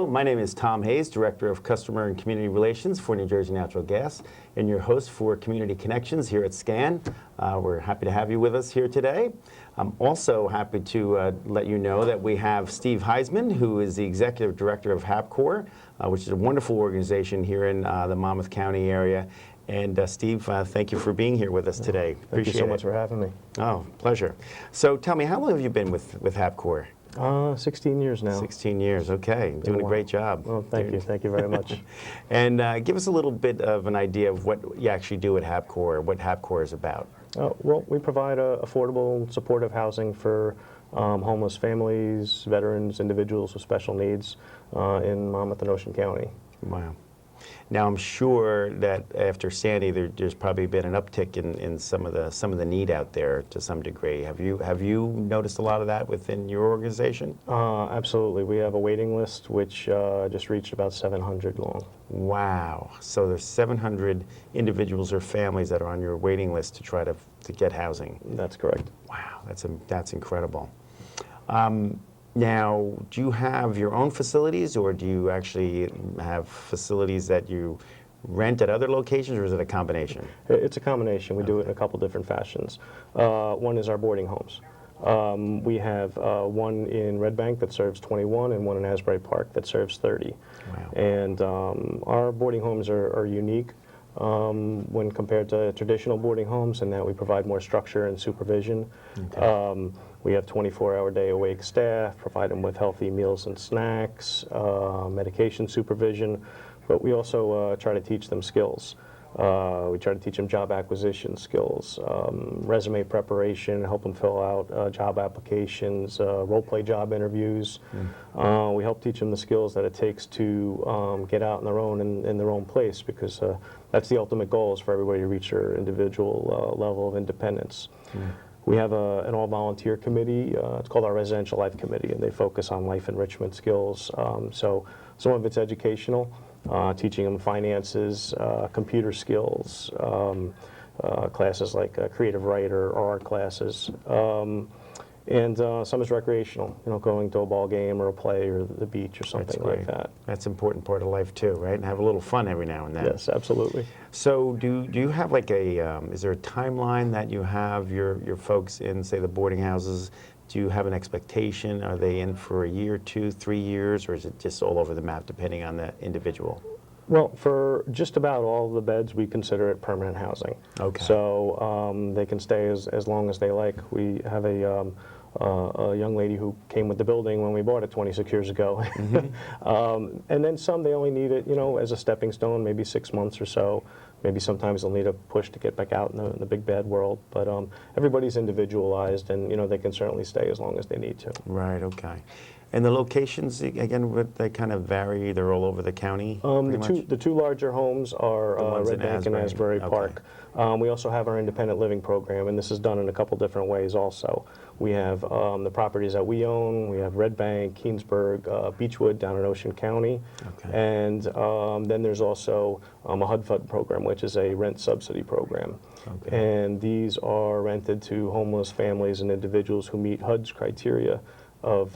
My name is Tom Hayes, Director of Customer and Community Relations for New Jersey Natural Gas, and your host for Community Connections here at SCAN. We're happy to have you with us here today. I'm also happy to let you know that we have Steve Heisman, who is the Executive Director of HABcore, which is a wonderful organization here in the Monmouth County area. And Steve, thank you for being here with us today. Thank you so much for having me. Oh, pleasure. So tell me, how long have you been with HABcore? 16 years now. 16 years, okay. Doing a great job. Well, thank you. Thank you very much. And give us a little bit of an idea of what you actually do at HABcore, what HABcore is about. Well, we provide affordable, supportive housing for homeless families, veterans, individuals with special needs in Monmouth and Ocean County. Wow. Now, I'm sure that after Sandy, there's probably been an uptick in some of the need out there to some degree. Have you noticed a lot of that within your organization? Absolutely. We have a waiting list which just reached about 700 long. Wow. So there's 700 individuals or families that are on your waiting list to try to get housing. That's correct. Wow, that's incredible. Now, do you have your own facilities, or do you actually have facilities that you rent at other locations, or is it a combination? It's a combination. We do it in a couple different fashions. One is our boarding homes. We have one in Red Bank that serves 21 and one in Asbury Park that serves 30. Wow. And our boarding homes are unique when compared to traditional boarding homes in that we provide more structure and supervision. Okay. We have 24-hour-day awake staff, provide them with healthy meals and snacks, medication supervision, but we also try to teach them skills. We try to teach them job acquisition skills, resume preparation, help them fill out job applications, role-play job interviews. We help teach them the skills that it takes to get out on their own in their own place, because that's the ultimate goal, is for everybody to reach their individual level of independence. We have an all-volunteer committee. It's called our Residential Life Committee, and they focus on life enrichment skills. So some of it's educational, teaching them finances, computer skills, classes like creative writer or art classes. And some is recreational, going to a ball game or a play or the beach or something like that. That's an important part of life too, right? And have a little fun every now and then. Yes, absolutely. So do you have like is there a timeline that you have your folks in, say, the boarding houses? Do you have an expectation? Are they in for a year, 2, 3 years, or is it just all over the map depending on the individual? Well, for just about all of the beds, we consider it permanent housing. Okay. So they can stay as long as they like. We have a young lady who came with the building when we bought it 26 years ago. And then some, they only need it, as a stepping stone, maybe 6 months or so. Maybe sometimes they'll need a push to get back out in the big bad world. But everybody's individualized, and they can certainly stay as long as they need to. Right, okay. And the locations, again, they kind of vary? They're all over the county? The two larger homes are Red Bank and Asbury Park. We also have our independent living program, and this is done in a couple different ways also. We have the properties that we own. We have Red Bank, Keensburg, Beechwood down in Ocean County. Okay. And then there's also a HUD program, which is a rent subsidy program. Okay. And these are rented to homeless families and individuals who meet HUD's criteria of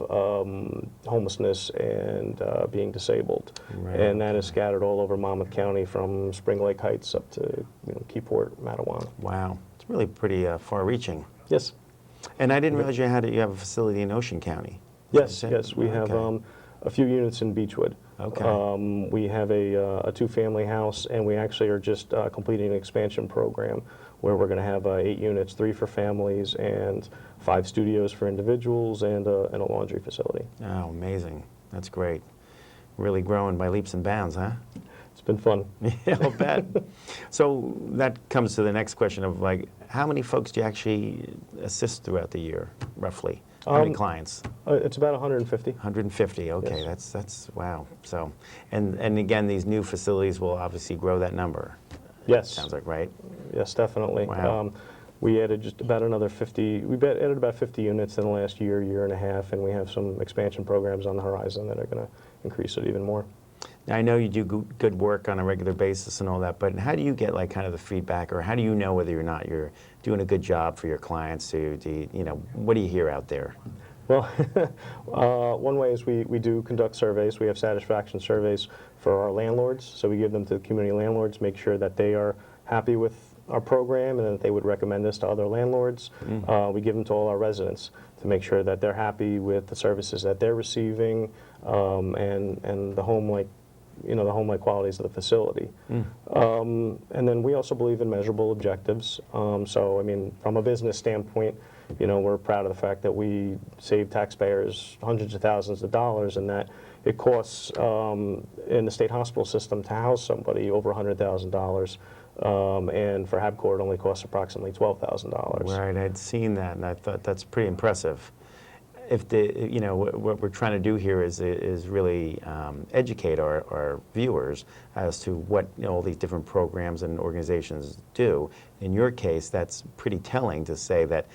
homelessness and being disabled. Right. And that is scattered all over Monmouth County, from Spring Lake Heights up to Keyport, Matawan. Wow, it's really pretty far-reaching. Yes. And I didn't realize you have a facility in Ocean County. Yes, yes, we have a few units in Beechwood. Okay. We have a two-family house, and we actually are just completing an expansion program where we're going to have 8 units, 3 for families and 5 studios for individuals, and a laundry facility. Oh, amazing. That's great. Really growing by leaps and bounds, huh? It's been fun. Yeah, I'll bet. So that comes to the next question of, like, how many folks do you actually assist throughout the year, roughly? How many clients? It's about 150. 150, okay, yes. That's wow. So, and again, these new facilities will obviously grow that number. Yes. Sounds like, right? Yes, definitely. Wow. We added just about another 50, added about 50 units in the last year and a half, and we have some expansion programs on the horizon that are going to increase it even more. Now, I know you do good work on a regular basis and all that, but how do you get, like, kind of the feedback, or how do you know whether or not you're doing a good job for your clients? What do you hear out there? Well, one way is we do conduct surveys. We have satisfaction surveys for our landlords. So we give them to the community landlords, make sure that they are happy with our program and that they would recommend this to other landlords. We give them to all our residents to make sure that they're happy with the services that they're receiving and the home-like, the home-like qualities of the facility. And then we also believe in measurable objectives. So, I mean, from a business standpoint, we're proud of the fact that we save taxpayers hundreds of thousands of dollars, and that it costs in the state hospital system to house somebody over $100,000. And for HABcore, it only costs approximately $12,000. Right, I'd seen that, and I thought that's pretty impressive. If what we're trying to do here is really educate our viewers as to what all these different programs and organizations do. In your case, that's pretty telling to say that,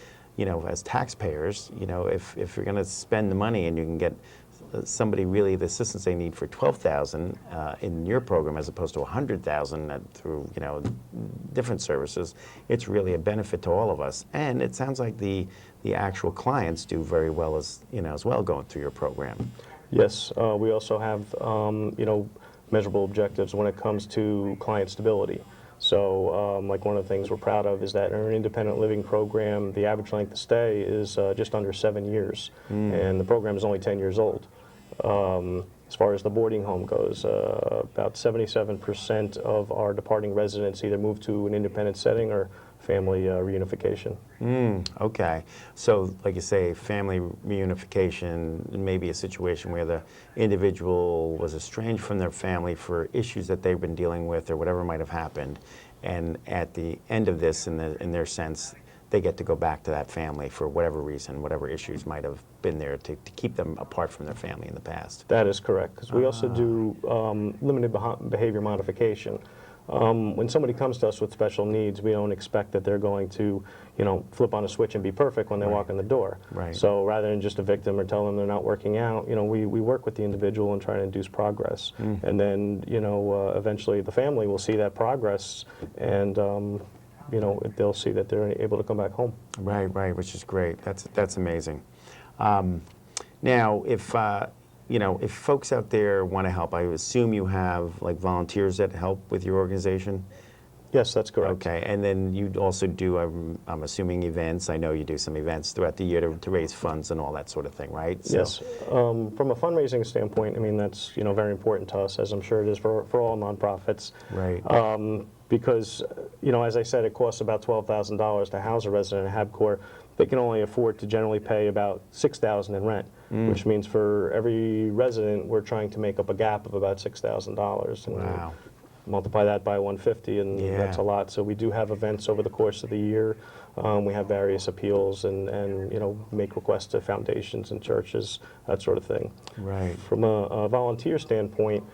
as taxpayers, if you're going to spend the money and you can get somebody really the assistance they need for $12,000 in your program as opposed to $100,000 through different services, it's really a benefit to all of us. And it sounds like the actual clients do very well as well going through your program. Yes, we also have measurable objectives when it comes to client stability. So like one of the things we're proud of is that in our independent living program, the average length of stay is just under 7 years, and the program is only 10 years old. As far as the boarding home goes, about 77% of our departing residents either move to an independent setting or family reunification. Okay, so like you say, family reunification, maybe a situation where the individual was estranged from their family for issues that they've been dealing with or whatever might have happened, and at the end of this, in their sense, they get to go back to that family for whatever reason, whatever issues might have been there to keep them apart from their family in the past. That is correct, because we also do limited behavior modification. When somebody comes to us with special needs, we don't expect that they're going to, flip on a switch and be perfect when they walk in the door. Right. So rather than just evict them or tell them they're not working out, we work with the individual and try to induce progress. And then, eventually the family will see that progress, and they'll see that they're able to come back home. Right, which is great. That's amazing. Now, if folks out there want to help, I assume you have like volunteers that help with your organization? Yes, that's correct. Okay, and then you also do, I'm assuming, events. I know you do some events throughout the year to raise funds and all that sort of thing, right? So. Yes. From a fundraising standpoint, I mean, that's very important to us, as I'm sure it is for all nonprofits. Right. Because, as I said, it costs about $12,000 to house a resident at HABcore. They can only afford to generally pay about $6,000 in rent, which means for every resident, we're trying to make up a gap of about $6,000. Wow. Multiply that by 150, and that's a lot. So we do have events over the course of the year. We have various appeals and make requests to foundations and churches, that sort of thing. Right. From a volunteer standpoint,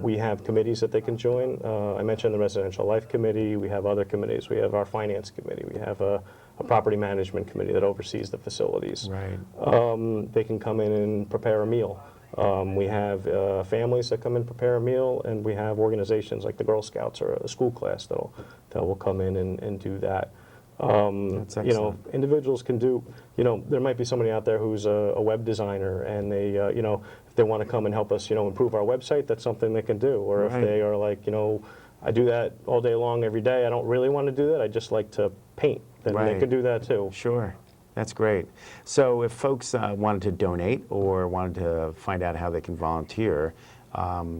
we have committees that they can join. I mentioned the Residential Life Committee. We have other committees. We have our Finance Committee. We have a Property Management Committee that oversees the facilities. Right. They can come in and prepare a meal. We have families that come in and prepare a meal, and we have organizations like the Girl Scouts or a school class that will come in and do that. That's excellent. Individuals can do, there might be somebody out there who's a web designer, and they, if they want to come and help us, improve our website, that's something they can do. Or if they are like, I do that all day long every day, I don't really want to do that, I just like to paint, then they can do that too. Sure. That's great. So if folks wanted to donate or wanted to find out how they can volunteer,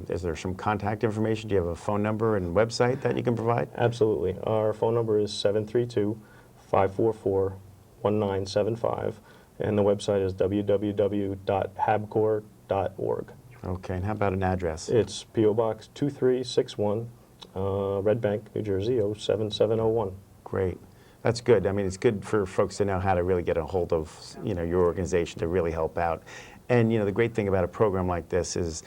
is there some contact information? Do you have a phone number and website that you can provide? Absolutely. Our phone number is 732-544-1975, and the website is www.habcore.org. Okay, and how about an address? It's P.O. Box 2361, Red Bank, New Jersey, 07701. Great. That's good. I mean, it's good for folks to know how to really get a hold of, your organization to really help out. And, the great thing about a program like this is,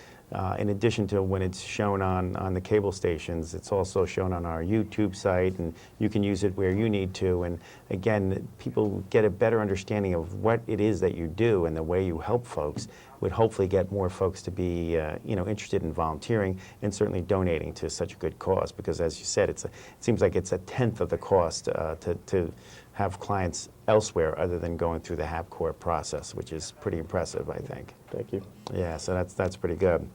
in addition to when it's shown on the cable stations, it's also shown on our YouTube site, and you can use it where you need to. And again, people get a better understanding of what it is that you do and the way you help folks. would hopefully get more folks to be interested in volunteering and certainly donating to such a good cause, because as you said, it seems like it's a tenth of the cost to have clients elsewhere other than going through the HABcore process, which is pretty impressive, I think. Thank you. Yeah, so that's pretty good.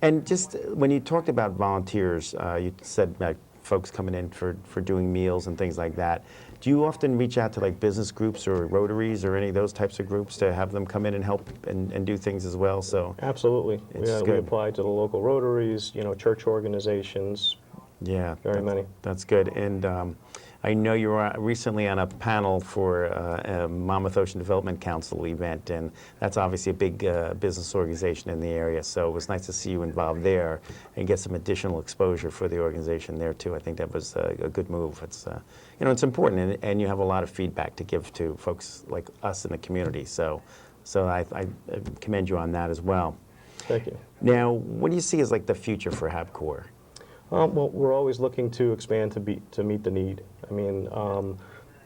And just when you talked about volunteers, you said folks coming in for doing meals and things like that. Do you often reach out to like business groups or Rotaries or any of those types of groups to have them come in and help and do things as well? So Absolutely. it's We good. apply to the local Rotaries, church organizations, Yeah, very many. That's good. And I know you were recently on a panel for a Monmouth Ocean Development Council event, and that's obviously a big business organization in the area. So it was nice to see you involved there and get some additional exposure for the organization there too. I think that was a good move. It's it's important, and you have a lot of feedback to give to folks like us in the community. So I commend you on that as well. Thank you. Now, what do you see as like the future for HABcore? Well, we're always looking to expand to meet the need. I mean,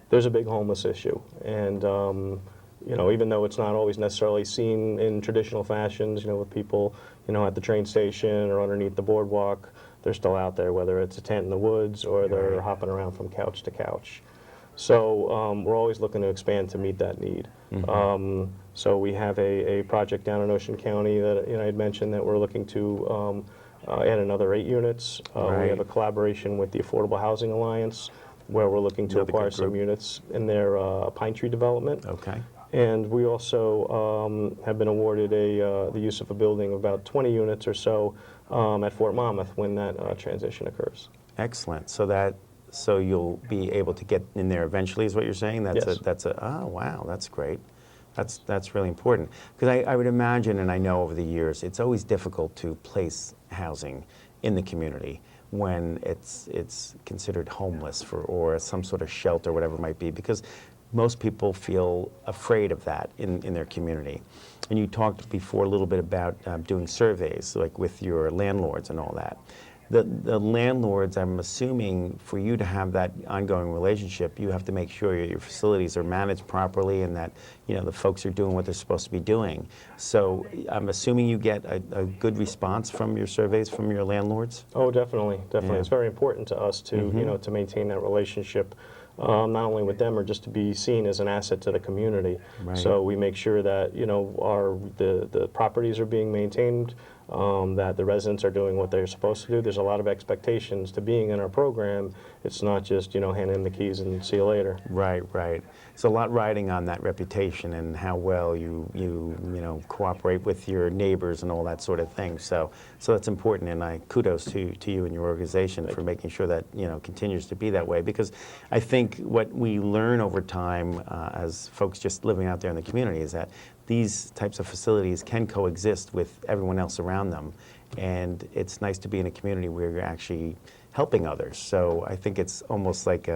there's a big homeless issue, and even though it's not always necessarily seen in traditional fashions, with people, at the train station or underneath the boardwalk, they're still out there, whether it's a tent in the woods or they're Right. hopping around from couch to couch. So we're always looking to expand to meet that need. Mm-hmm. So we have a project down in Ocean County that I had mentioned that we're looking to add another 8 units. Right. We have a collaboration with the Affordable Housing Alliance where we're looking to Another good acquire some group. units in their Pine Tree development. Okay. And we also have been awarded the use of a building of about 20 units or so at Fort Monmouth when that transition occurs. Excellent. So you'll be able to get in there eventually, is what you're saying? Yes. Oh wow, that's great. That's really important, because I would imagine, and I know over the years, it's always difficult to place housing in the community when it's considered homeless or some sort of shelter, whatever it might be, because most people feel afraid of that in their community. And you talked before a little bit about doing surveys, like with your landlords and all that. The landlords, I'm assuming, for you to have that ongoing relationship, you have to make sure your facilities are managed properly and that the folks are doing what they're supposed to be doing. So I'm assuming you get a good response from your surveys from your landlords? Oh, definitely. Yeah. It's very important to us to to maintain that relationship, not only with them or just to be seen as an asset to the community. Right. So we make sure that the properties are being maintained, that the residents are doing what they're supposed to do. There's a lot of expectations to being in our program. It's not just hand in the keys and see you later. Right, right. So a lot riding on that reputation and how well you cooperate with your neighbors and all that sort of thing. So that's important, and I kudos to you and your organization for making sure that continues to be that way. Because I think what we learn over time as folks just living out there in the community is that these types of facilities can coexist with everyone else around them, and it's nice to be in a community where you're actually helping others. So I think it's almost like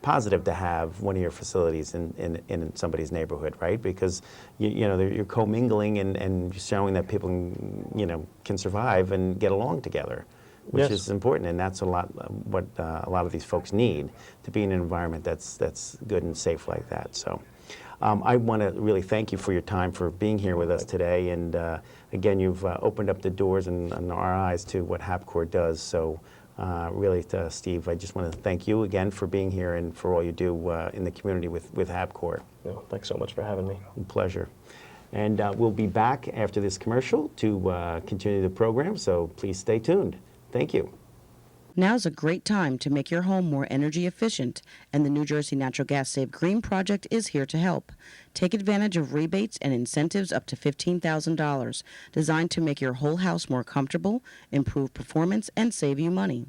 positive to have one of your facilities in somebody's neighborhood, right? Because you're commingling and showing that people can survive and get along together, which Yes. is important, and that's a lot what a lot of these folks need, to be in an environment that's good and safe like that. So. I want to really thank you for your time, for being here with us today, and again, you've opened up the doors and our eyes to what HABcore does. So really, Steve, I just want to thank you again for being here and for all you do in the community with HABcore. No, thanks so much for having me. Pleasure. And we'll be back after this commercial to continue the program, so please stay tuned. Thank you. Now's a great time to make your home more energy efficient, and the New Jersey Natural Gas Save Green project is here to help. Take advantage of rebates and incentives up to $15,000, designed to make your whole house more comfortable, improve performance, and save you money.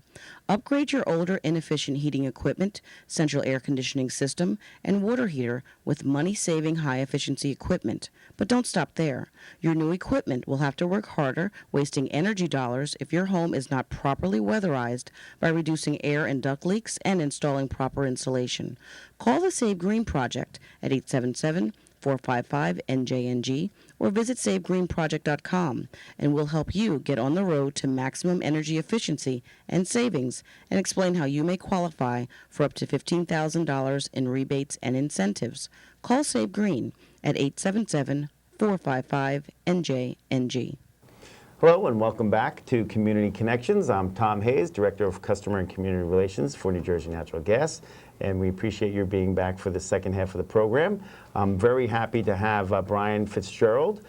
Upgrade your older, inefficient heating equipment, central air conditioning system, and water heater with money-saving, high-efficiency equipment. But don't stop there. Your new equipment will have to work harder, wasting energy dollars if your home is not properly weatherized, by reducing air and duct leaks and installing proper insulation. Call the Save Green Project at 877-455-NJNG or visit SaveGreenProject.com, and we'll help you get on the road to maximum energy efficiency and savings, and explain how you may qualify for up to $15,000 in rebates and incentives. Call Save Green at 877 455-NJNG. Hello and welcome back to Community Connections. I'm Tom Hayes, Director of Customer and Community Relations for New Jersey Natural Gas, and we appreciate your being back for the second half of the program. I'm very happy to have Brian Fitzgerald,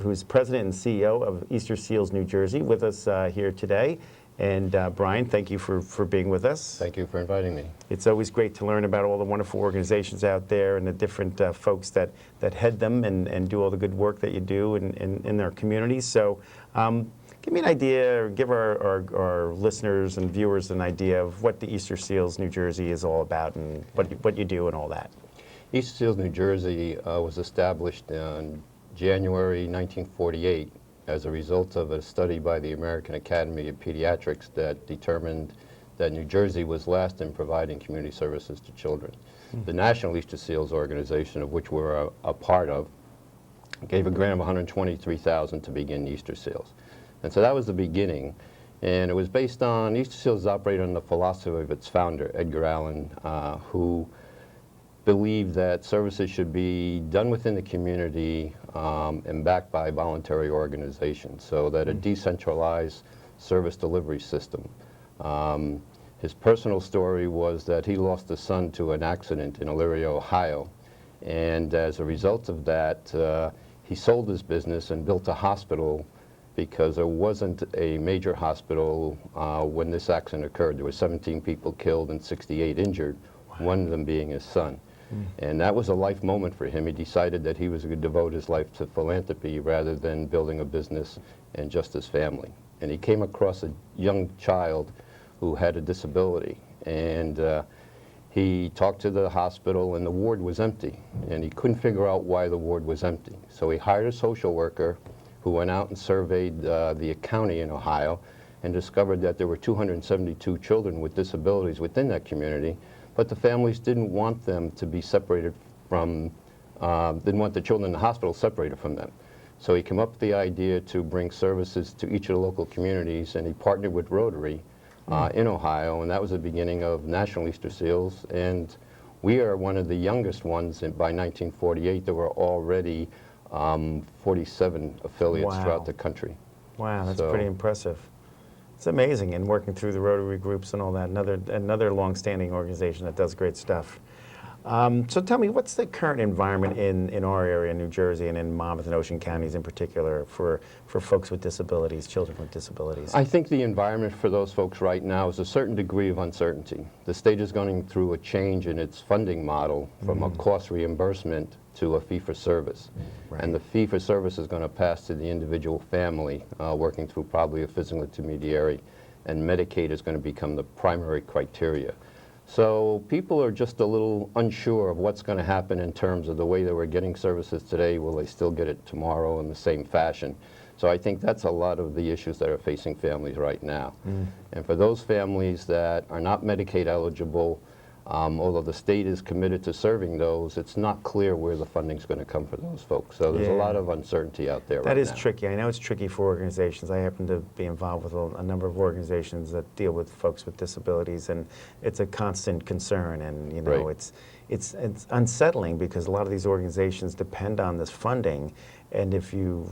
who's President and CEO of Easter Seals New Jersey, with us here today. And Brian, thank you for being with us. Thank you for inviting me. It's always great to learn about all the wonderful organizations out there and the different folks that head them and do all the good work that you do in their communities. So give me an idea, or give our listeners and viewers an idea of what the Easter Seals New Jersey is all about and what you do and all that. Easter Seals New Jersey was established in January 1948 as a result of a study by the American Academy of Pediatrics that determined that New Jersey was last in providing community services to children. The National Easter Seals organization, of which we're a part of, gave a grant of $123,000 to begin Easter Seals. And so that was the beginning. And it was based on, Easter Seals operated on the philosophy of its founder, Edgar Allan, who believed that services should be done within the community and backed by voluntary organizations, so that a decentralized service delivery system. His personal story was that he lost a son to an accident in Elyria, Ohio, and as a result of that, he sold his business and built a hospital because there wasn't a major hospital when this accident occurred. There were 17 people killed and 68 injured, one of them being his son. And that was a life moment for him. He decided that he was going to devote his life to philanthropy rather than building a business and just his family. And he came across a young child who had a disability. And he talked to the hospital, and the ward was empty. And he couldn't figure out why the ward was empty. So he hired a social worker who went out and surveyed the county in Ohio and discovered that there were 272 children with disabilities within that community. But the families didn't want them to be separated from, didn't want the children in the hospital separated from them. So he came up with the idea to bring services to each of the local communities, and he partnered with Rotary in Ohio, and that was the beginning of National Easter Seals. And we are one of the youngest ones. And by 1948, there were already 47 affiliates throughout the country. Wow, that's pretty impressive. It's amazing, and working through the Rotary groups and all that, another long-standing organization that does great stuff. So tell me, what's the current environment in our area, New Jersey, and in Monmouth and Ocean counties in particular, for folks with disabilities, children with disabilities? I think the environment for those folks right now is a certain degree of uncertainty. The state is going through a change in its funding model from a cost reimbursement to a fee-for-service. And the fee-for-service is going to pass to the individual family, working through probably a physical intermediary, and Medicaid is going to become the primary criteria. So people are just a little unsure of what's going to happen in terms of the way that we're getting services today. Will they still get it tomorrow in the same fashion? So I think that's a lot of the issues that are facing families right now. And for those families that are not Medicaid eligible, although the state is committed to serving those, it's not clear where the funding's going to come for those folks. So there's a lot of uncertainty out there right now. That is tricky. I know it's tricky for organizations. I happen to be involved with a number of organizations that deal with folks with disabilities, and it's a constant concern. And you know, it's unsettling because a lot of these organizations depend on this funding. And if you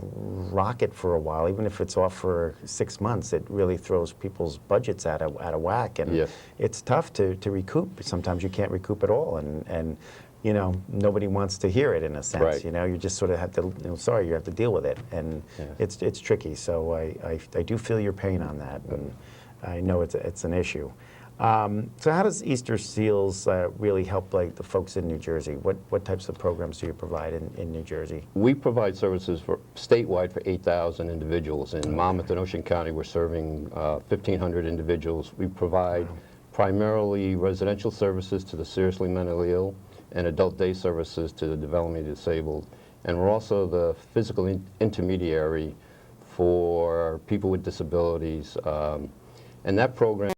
rock it for a while, even if it's off for 6 months, it really throws people's budgets out of whack. And it's tough to recoup. Sometimes you can't recoup at all. And you know, nobody wants to hear it in a sense. You know, you just sort of have to, you know, sorry, you have to deal with it. And it's tricky. So I do feel your pain on that. And I know it's an issue. So how does Easter Seals really help like the folks in New Jersey? What types of programs do you provide in New Jersey? We provide services for statewide for 8,000 individuals. In Monmouth and Ocean County, we're serving 1,500 individuals. We provide primarily residential services to the seriously mentally ill and adult day services to the developmentally disabled. And we're also the physical intermediary for people with disabilities. And that program